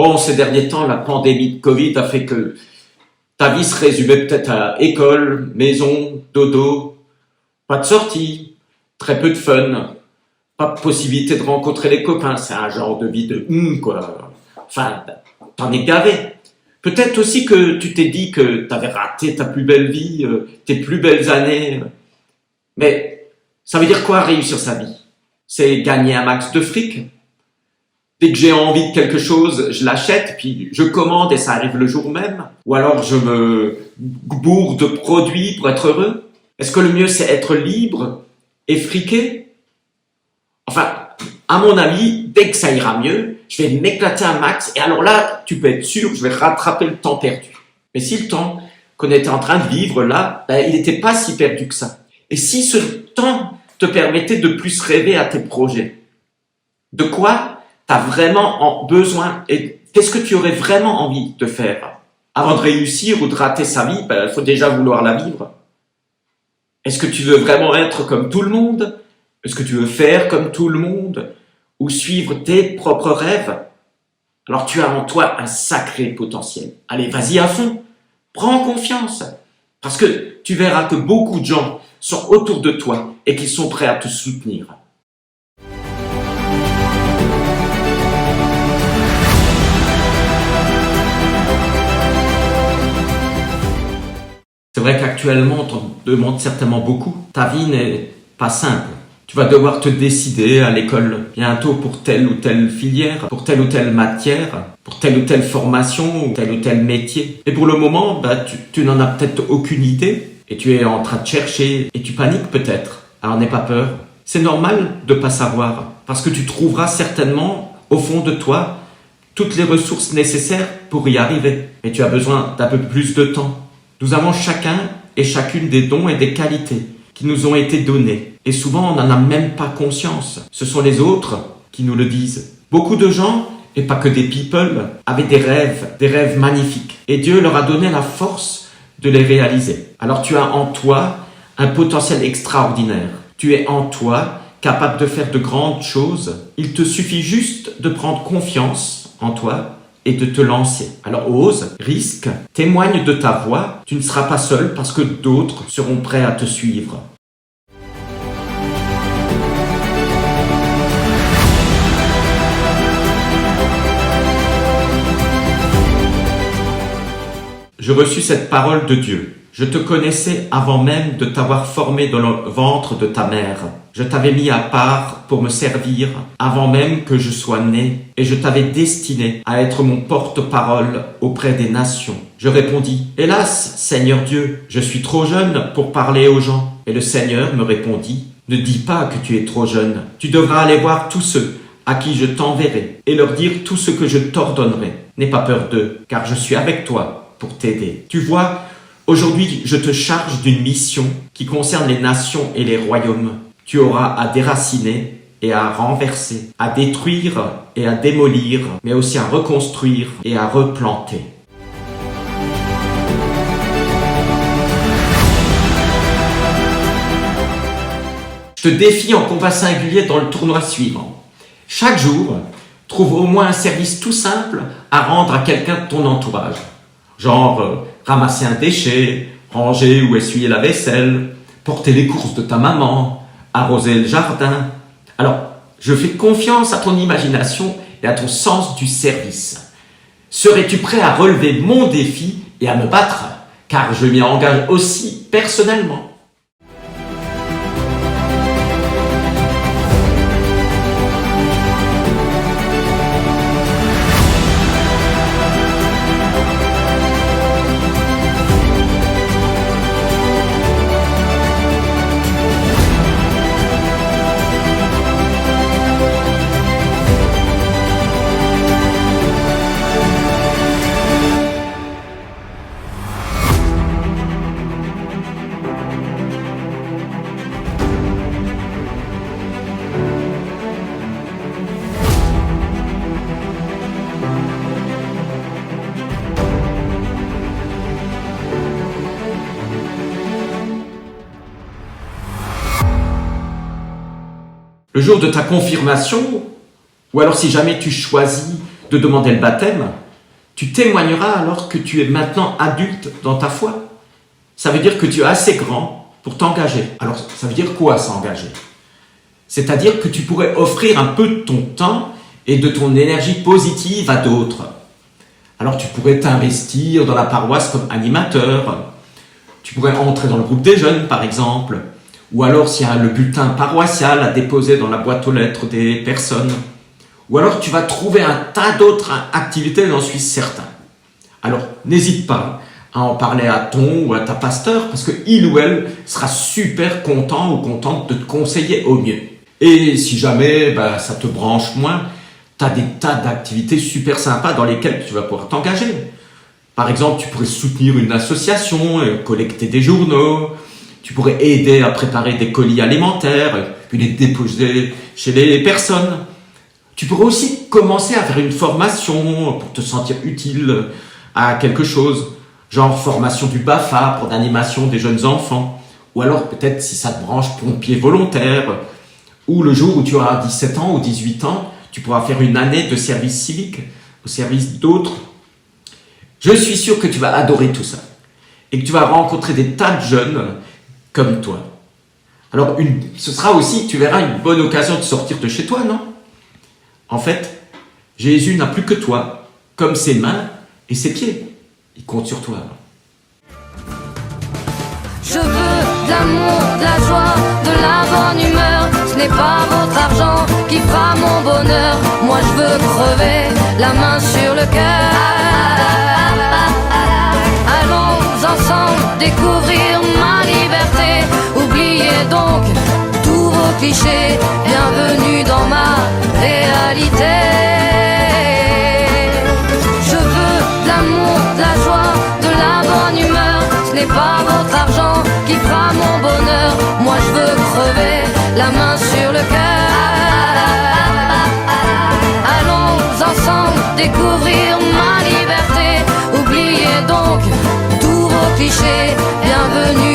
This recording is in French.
Bon, ces derniers temps, la pandémie de Covid a fait que ta vie se résumait peut-être à école, maison, dodo, pas de sortie, très peu de fun, pas de possibilité de rencontrer les copains. C'est un genre de vie de quoi. Enfin, t'en es gavé. Peut-être aussi que tu t'es dit que t'avais raté ta plus belle vie, tes plus belles années. Mais ça veut dire quoi réussir sa vie? C'est gagner un max de fric. Dès que j'ai envie de quelque chose, je l'achète, puis je commande et ça arrive le jour même. Ou alors je me bourre de produits pour être heureux. Est-ce que le mieux c'est être libre et friqué? Enfin, à mon avis, dès que ça ira mieux, je vais m'éclater un max et alors là, tu peux être sûr que je vais rattraper le temps perdu. Mais si le temps qu'on était en train de vivre là, il n'était pas si perdu que ça. Et si ce temps te permettait de plus rêver à tes projets, de quoi tu as vraiment besoin et qu'est-ce que tu aurais vraiment envie de faire? Avant de réussir ou de rater sa vie, il faut déjà vouloir la vivre. Est-ce que tu veux vraiment être comme tout le monde? Est-ce que tu veux faire comme tout le monde? Ou suivre tes propres rêves? Alors tu as en toi un sacré potentiel. Allez, vas-y à fond. Prends confiance. Parce que tu verras que beaucoup de gens sont autour de toi et qu'ils sont prêts à te soutenir. C'est vrai qu'actuellement, on t'en demande certainement beaucoup. Ta vie n'est pas simple. Tu vas devoir te décider à l'école bientôt pour telle ou telle filière, pour telle ou telle matière, pour telle ou telle formation ou tel métier. Et pour le moment, tu n'en as peut-être aucune idée et tu es en train de chercher et tu paniques peut-être. Alors n'aie pas peur. C'est normal de pas savoir parce que tu trouveras certainement au fond de toi toutes les ressources nécessaires pour y arriver. Mais tu as besoin d'un peu plus de temps. Nous avons chacun et chacune des dons et des qualités qui nous ont été donnés. Et souvent, on n'en a même pas conscience. Ce sont les autres qui nous le disent. Beaucoup de gens, et pas que des people, avaient des rêves magnifiques. Et Dieu leur a donné la force de les réaliser. Alors tu as en toi un potentiel extraordinaire. Tu es en toi capable de faire de grandes choses. Il te suffit juste de prendre confiance en toi et de te lancer. Alors ose, risque, témoigne de ta voix. Tu ne seras pas seul parce que d'autres seront prêts à te suivre. Je reçus cette parole de Dieu. Je te connaissais avant même de t'avoir formé dans le ventre de ta mère. Je t'avais mis à part pour me servir avant même que je sois né et je t'avais destiné à être mon porte-parole auprès des nations. Je répondis, hélas, Seigneur Dieu, je suis trop jeune pour parler aux gens. Et le Seigneur me répondit, ne dis pas que tu es trop jeune. Tu devras aller voir tous ceux à qui je t'enverrai et leur dire tout ce que je t'ordonnerai. N'aie pas peur d'eux, car je suis avec toi pour t'aider. Tu vois, aujourd'hui, je te charge d'une mission qui concerne les nations et les royaumes. Tu auras à déraciner et à renverser, à détruire et à démolir, mais aussi à reconstruire et à replanter. Je te défie en combat singulier dans le tournoi suivant. Chaque jour, trouve au moins un service tout simple à rendre à quelqu'un de ton entourage. Genre, ramasser un déchet, ranger ou essuyer la vaisselle, porter les courses de ta maman, arroser le jardin. Alors, je fais confiance à ton imagination et à ton sens du service. Serais-tu prêt à relever mon défi et à me battre? Car je m'y engage aussi personnellement. Le jour de ta confirmation, ou alors si jamais tu choisis de demander le baptême, tu témoigneras alors que tu es maintenant adulte dans ta foi. Ça veut dire que tu es assez grand pour t'engager. Alors, ça veut dire quoi s'engager? C'est-à-dire que tu pourrais offrir un peu de ton temps et de ton énergie positive à d'autres. Alors, tu pourrais t'investir dans la paroisse comme animateur. Tu pourrais entrer dans le groupe des jeunes, par exemple. Ou alors, s'il y a le bulletin paroissial à déposer dans la boîte aux lettres des personnes. Ou alors, tu vas trouver un tas d'autres activités, j'en suis certain. Alors, n'hésite pas à en parler à ton ou à ta pasteur, parce que il ou elle sera super content ou contente de te conseiller au mieux. Et si jamais ça te branche moins, tu as des tas d'activités super sympas dans lesquelles tu vas pouvoir t'engager. Par exemple, tu pourrais soutenir une association, collecter des journaux, tu pourrais aider à préparer des colis alimentaires, puis les déposer chez les personnes. Tu pourrais aussi commencer à faire une formation pour te sentir utile à quelque chose, genre formation du BAFA pour l'animation des jeunes enfants, ou alors peut-être si ça te branche pompier volontaire, ou le jour où tu auras 17 ans ou 18 ans, tu pourras faire une année de service civique au service d'autres. Je suis sûr que tu vas adorer tout ça et que tu vas rencontrer des tas de jeunes comme toi. Alors ce sera aussi, tu verras, une bonne occasion de sortir de chez toi, non? En fait, Jésus n'a plus que toi, comme ses mains et ses pieds. Il compte sur toi. Je veux de l'amour, de la joie, de la bonne humeur. Ce n'est pas votre argent qui fera mon bonheur. Moi je veux crever la main sur le cœur. Allons ensemble découvrir ma liberté. Oubliez donc tous vos clichés. Bienvenue dans ma réalité. Je veux de l'amour, de la joie, de la bonne humeur. Ce n'est pas votre argent qui fera mon bonheur. Moi je veux crever la main sur le cœur. Allons ensemble découvrir ma liberté. Oubliez donc tous vos clichés. Bienvenue